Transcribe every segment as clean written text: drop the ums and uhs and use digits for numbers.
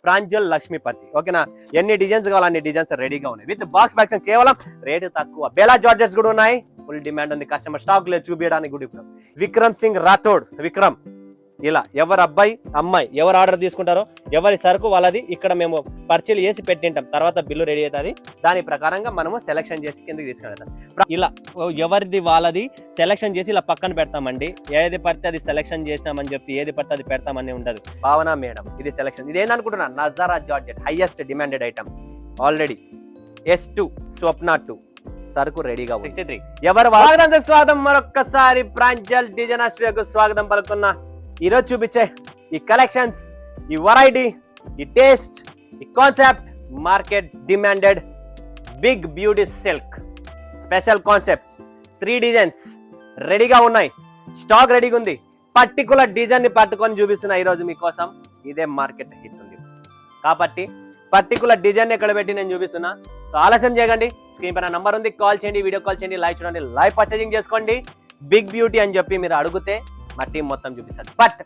ప్రాంజల్ లక్ష్మీపతి. ఓకేనా, ఎన్ని డిజైన్స్ కావాలి అన్ని డిజైన్స్ రెడీగా ఉన్నాయి విత్ బాక్స్ బ్యాగ్స్. కేవలం రేటు తక్కువ. బేలా జార్జెస్ కూడా ఉన్నాయి, ఫుల్ డిమాండ్ ఉంది, కస్టమర్ స్టాక్ లేదు చూపించడానికి కూడా. ఇప్పుడు విక్రమ్ సింగ్ రాథోడ్, విక్రమ్ ఇలా ఎవరు అబ్బాయి అమ్మాయి ఎవరు ఆర్డర్ తీసుకుంటారో ఎవరి సరుకు వాళ్ళది ఇక్కడ మేము పర్చేలు చేసి పెట్టింటాం. తర్వాత బిల్లు రెడీ అవుతుంది, దాని ప్రకారంగా మనము సెలెక్షన్ చేసి కిందకి తీసుకెళ్తాం. ఇలా ఎవరిది వాళ్ళది సెలెక్షన్ చేసి ఇలా పక్కన పెడతామండి. ఏది పడితే అది సెలెక్షన్ చేసినామని చెప్పి ఏది పడితే అది పెడతామని ఉండదు. భావన మేడం ఇది సెలెక్షన్. ఇది ఏందనుకుంటున్నా, నజారా georgette highest demanded item. Already S2 Swapna 2 సరుకు రెడీగా ఉంది. 63 ఎవరు స్వాగతం. మరొక్కసారి ప్రాంజల్ డిజైన్ స్టూడియోకు స్వాగతం పలుకున్నా. ఈరోజు చూపించే ఈ కలెక్షన్స్, ఈ వెరైటీ, ఈ టేస్ట్, ఈ concept market demanded big beauty silk special concepts 3 designs రెడీగా ఉన్నాయి. స్టాక్ రెడీగా ఉంది. పర్టికులర్ డిజైన్ ని పట్టుకొని చూపిస్తున్నా ఈరోజు మీకోసం. ఇదే మార్కెట్ హిట్ ఉంది కాబట్టి పర్టికులర్ డిజైన్ ఎక్కడ పెట్టి నేను చూపిస్తున్నా. సో ఆలస్యం చేయకండి, స్క్రీన్ పైన నంబర్ ఉంది, కాల్ చేయండి, వీడియో కాల్ చేయండి, లైవ్ చూడండి, లైవ్ పర్చేజింగ్ చేసుకోండి. బిగ్ బ్యూటీ అని చెప్పి మీరు అడిగితే మా టీం మొత్తం చూపిస్తారు. బట్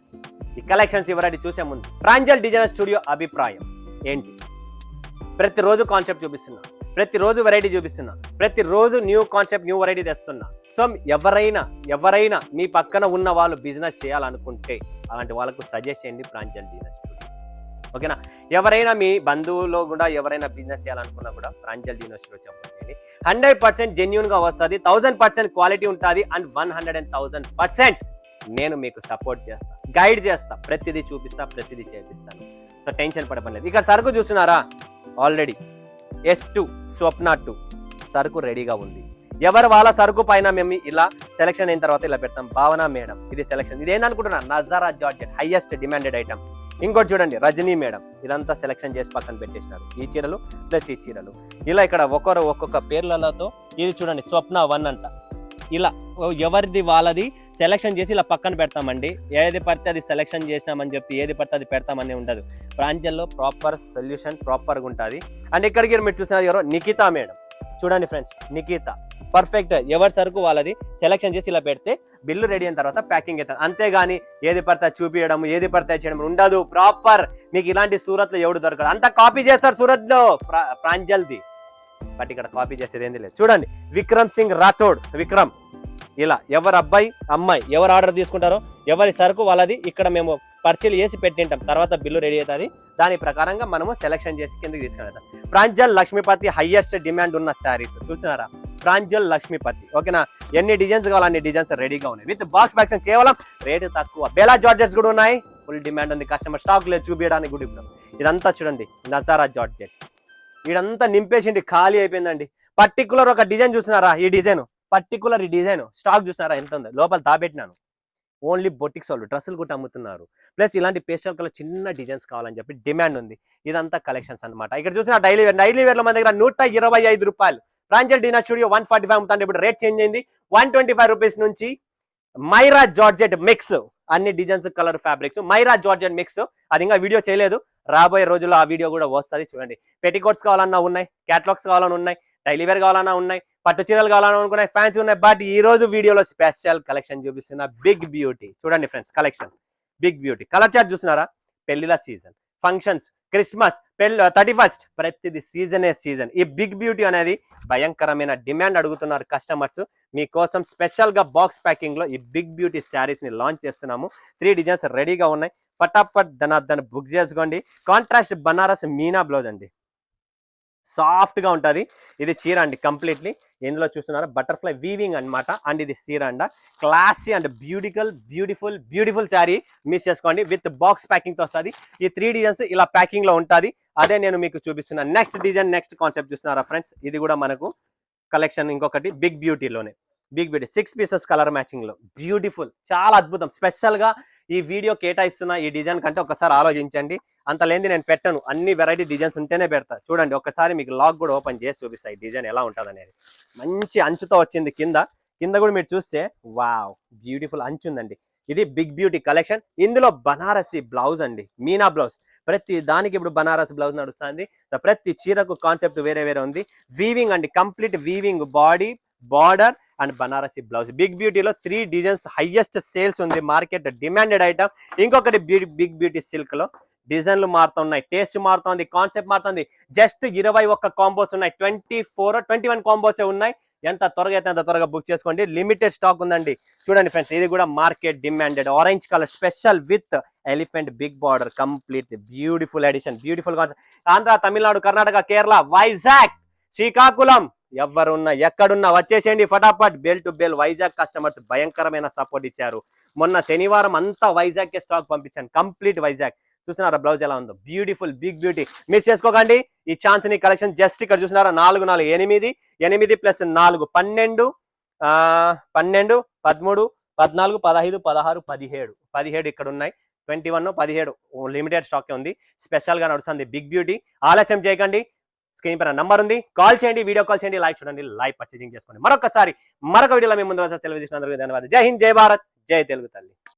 ఈ కలెక్షన్స్ ఎవరైనా చూసే ముందు ప్రాంజల్ డిజైన్ స్టూడియో అభిప్రాయం ఏంటి? ప్రతిరోజు కాన్సెప్ట్ చూపిస్తున్నా, ప్రతిరోజు వెరైటీ చూపిస్తున్నా, ప్రతిరోజు న్యూ కాన్సెప్ట్ న్యూ వెరైటీ తెస్తున్నా. సో ఎవరైనా మీ పక్కన ఉన్న వాళ్ళు బిజినెస్ చేయాలనుకుంటే అలాంటి వాళ్ళకు సజెస్ట్ చేయండి ప్రాంజల్ డిజైన్ స్టూడియో. ఓకేనా, ఎవరైనా మీ బంధువులో కూడా ఎవరైనా బిజినెస్ చేయాలనుకున్నా కూడా ప్రాంజల్ డిజైన్ స్టూడియో చెప్పండి. 100% జెన్యూన్ గా వస్తుంది, 1000% క్వాలిటీ ఉంటుంది, అండ్ 110% నేను మీకు సపోర్ట్ చేస్తా, గైడ్ చేస్తా, ప్రతిదీ చూపిస్తా, ప్రతిదీ చేపిస్తాను. సో టెన్షన్ పడపలేదు. ఇక్కడ సరుకు చూస్తున్నారా, ఆల్రెడీ S2 స్వప్న 2 సరుకు రెడీగా ఉంది. ఎవరు వాళ్ళ సరుకు పైన మేము ఇలా సెలెక్షన్ అయిన తర్వాత ఇలా పెడతాం. భావన మేడం ఇది సెలెక్షన్. ఇది ఏందనుకుంటున్నా, నజారా జార్జెట్ హైయెస్ట్ డిమాండెడ్ ఐటమ్. ఇంకోటి చూడండి, రజనీ మేడం ఇదంతా సెలెక్షన్ చేసి పక్కన పెట్టేసినారు. ఈ చీరలు ప్లస్ ఈ చీరలు ఇలా ఇక్కడ ఒక్కొక్క పేర్లతో. ఇది చూడండి స్వప్న 1 అంట. ఇలా ఎవరిది వాళ్ళది సెలెక్షన్ చేసి ఇలా పక్కన పెడతామండి. ఏది పడితే అది సెలెక్షన్ చేసినామని చెప్పి ఏది పడితే అది పెడతామని ఉండదు. ప్రాంజల్లో ప్రాపర్ సొల్యూషన్ ప్రాపర్గా ఉంటుంది. అండ్ ఇక్కడికి మీరు చూసినారు ఎవరో నిఖిత మేడం. చూడండి ఫ్రెండ్స్, నిఖిత పర్ఫెక్ట్. ఎవరి సరుకు వాళ్ళది సెలెక్షన్ చేసి ఇలా పెడితే బిల్లు రెడీ అయిన తర్వాత ప్యాకింగ్ అవుతుంది. అంతేగాని ఏది పడితే చూపించడం ఏది పడితే చేయడం ఉండదు. ప్రాపర్ మీకు ఇలాంటి సూరత్ లో ఎవడు దొరకదు, అంతా కాపీ చేస్తారు సూరత్ లో ప్రాంజల్ది. బట్ ఇక్కడ కాపీ చేసేది ఏంది లేదు. చూడండి విక్రమ్ సింగ్ రాథోడ్, విక్రమ్ ఇలా ఎవరు అబ్బాయి అమ్మాయి ఎవరు ఆర్డర్ తీసుకుంటారో ఎవరి సరుకు వాళ్ళది ఇక్కడ మేము పర్చేలు చేసి పెట్టింటాం. తర్వాత బిల్లు రెడీ అవుతుంది, దాని ప్రకారంగా మనము సెలెక్షన్ చేసి కిందకి తీసుకెళ్తాం. ప్రాంజల్ లక్ష్మీపతి హైయెస్ట్ డిమాండ్ ఉన్న శారీస్ చూస్తున్నారా, ప్రాంజల్ లక్ష్మీపతి. ఓకేనా, ఎన్ని డిజైన్స్ కావాలి అన్ని డిజైన్స్ రెడీగా ఉన్నాయి విత్ బాక్స్ బ్యాగ్స్. కేవలం రేటు తక్కువ. బేలా జార్జెస్ కూడా ఉన్నాయి, ఫుల్ డిమాండ్ ఉంది, కస్టమర్ స్టాక్ లేదు చూపించడానికి కూడా. ఇప్పుడు ఇదంతా చూడండి నజారా జార్జెట్. ఇదంతా నింపేసిండి, ఖాళీ అయిపోయిందండి. పర్టికులర్ ఒక డిజైన్ చూస్తున్నారా, ఈ డిజైన్ పర్టికులర్ ఈ డిజైన్ స్టాక్ చూస్తున్నారా ఎంత ఉంది, లోపల దాబెట్టినాను. ఓన్లీ బొటిక్స్ వాళ్ళు డ్రెస్సులు కూడా అమ్ముతున్నారు. ప్లస్ ఇలాంటి పేస్టల్ కలర్ చిన్న డిజైన్స్ కావాలని చెప్పి డిమాండ్ ఉంది. ఇదంతా కలెక్షన్స్ అనమాట. ఇక్కడ చూసిన డైలీ వేర్ లో మన దగ్గర 125 రూపాయలు. ప్రాంజల్ డిజైన్ స్టూడియో 145 అమ్ముతాను. ఇప్పుడు రేట్ చేంజ్ అయింది, 125 రూపీస్ నుంచి మైరా జార్జెట్ మిక్స్, అన్ని designs colour fabrics Myra georgette mix. అది ఇంకా వీడియో చేయలేదు, రాబోయే రోజుల్లో ఆ వీడియో కూడా వస్తుంది. చూడండి, పెట్టికోట్స్ కావాలన్నా ఉన్నాయి, క్యాటలాగ్స్ కావాలన్నా ఉన్నాయి, డైలీ వేర్ కావాలన్నా ఉన్నాయి, పట్టు చీరలు కావాలన్నా అనుకున్నాయి, ఫ్యాన్సీ ఉన్నాయి. బట్ ఈ రోజు వీడియోలో స్పెషల్ కలెక్షన్ చూపిస్తున్న బిగ్ బ్యూటీ. చూడండి friends, collection big beauty. Colour chart చూస్తున్నారా, పెళ్లిల సీజన్, ఫంక్షన్స్, క్రిస్మస్, 31st, ప్రతిది సీజన్. ఈ బిగ్ బ్యూటీ అనేది భయంకరమైన డిమాండ్ అడుగుతున్నారు కస్టమర్స్. మీకోసం స్పెషల్ గా బాక్స్ ప్యాకింగ్ లో ఈ బిగ్ బ్యూటీ శారీస్ ని లాంచ్ చేస్తున్నాము. 3 డిజైన్స్ రెడీగా ఉన్నాయి. పటాపట్ దాన్ని బుక్ చేసుకోండి. కాంట్రాస్ట్ బనారస్ మీనా బ్లౌజ్ అండి, సాఫ్ట్ గా ఉంటది. ఇది చీర అండి కంప్లీట్లీ. ఇందులో చూస్తున్నారా బటర్ఫ్లై వీవింగ్ అన్నమాట. అండ్ ఇది చీర అండ, classy and beautiful sari. Miss చేసుకోండి, విత్ బాక్స్ ప్యాకింగ్ తో వస్తుంది. ఈ 3 డిజైన్స్ ఇలా ప్యాకింగ్ లో ఉంటుంది. అదే నేను మీకు చూపిస్తున్నా. నెక్స్ట్ డిజైన్, నెక్స్ట్ కాన్సెప్ట్ చూస్తున్నారా ఫ్రెండ్స్, ఇది కూడా మనకు కలెక్షన్ ఇంకొకటి బిగ్ బ్యూటీలోనే. Big beauty 6 pieces colour matching లో బ్యూటిఫుల్, చాలా అద్భుతం. స్పెషల్ గా ఈ వీడియో కేటాయిస్తున్న ఈ డిజైన్ కంటే ఒకసారి ఆలోచించండి. అంత లేని నేను పెట్టను, అన్ని వెరైటీ డిజైన్స్ ఉంటేనే పెడతా. చూడండి ఒకసారి మీకు లాగ్ కూడా ఓపెన్ చేసి చూపిస్తాయి డిజైన్ ఎలా ఉంటుంది అనేది. మంచి అంచుతో వచ్చింది. కింద కూడా మీరు చూస్తే వావ్ బ్యూటిఫుల్ అంచు ఉందండి. ఇది బిగ్ బ్యూటీ కలెక్షన్. ఇందులో బనారసి బ్లౌజ్ అండి, మీనా బ్లౌజ్. ప్రతి దానికి ఇప్పుడు బనారసి బ్లౌజ్ నడుస్తుంది. ప్రతి చీరకు కాన్సెప్ట్ వేరే ఉంది. వీవింగ్ అండి, complete weaving, body border and Banarasi blouse. Big బ్యూటీలో 3 డిజైన్స్ హైయెస్ట్ సేల్స్ ఉంది, మార్కెట్ డిమాండెడ్ ఐటమ్. ఇంకొకటి బిగ్ బ్యూటీ సిల్క్ లో డిజైన్లు మారుతున్నాయి, టేస్ట్ మారుతుంది, కాన్సెప్ట్ మారుతుంది. జస్ట్ 21 కాంబోస్ ఉన్నాయి, 21 కాంబోసే ఉన్నాయి. ఎంత త్వరగా అయితే అంత త్వరగా బుక్ చేసుకోండి, లిమిటెడ్ స్టాక్ ఉందండి. చూడండి ఫ్రెండ్స్, ఇది కూడా market demanded orange colour special with elephant big border, complete beautiful edition, beautiful concept. Andhra, Tamil Nadu, Karnataka, Kerala, Vizag, Srikakulam, ఎవరున్నా ఎక్కడున్నా వచ్చేసేయండి ఫటాఫట్. Bell to bell Vizag customers భయంకరమైన సపోర్ట్ ఇచ్చారు. మొన్న శనివారం అంతా వైజాగ్ కే స్టాక్ పంపించాను, కంప్లీట్ వైజాగ్. చూసినారా బ్లౌజ్ ఎలా ఉందో, బ్యూటిఫుల్ బిగ్ బ్యూటీ. మిస్ చేసుకోకండి ఈ ఛాన్స్ ని. కలెక్షన్ జస్ట్ ఇక్కడ చూసినారా, 4 4 8 8 ప్లస్ 4 12 12 13 14 15 16 17 ఇక్కడ ఉన్నాయి. 21 17 లిమిటెడ్ స్టాక్ ఉంది, స్పెషల్ గా నడుస్తుంది బిగ్ బ్యూటీ. ఆలస్యం చేయకండి, స్క్రీన్ పైన నంబర్ ఉంది, కాల్ చేయండి, వీడియో కాల్ చేయండి, లైక్ చూడండి, లైవ్ పర్చేసింగ్ చేసుకోండి. మరొక వీడియోలో మేము ముందు సెలవు తీసుకున్నందుకు ధన్యవాదాలు. జై హింద్, జై భారత్, జై తెలుగు తల్లి.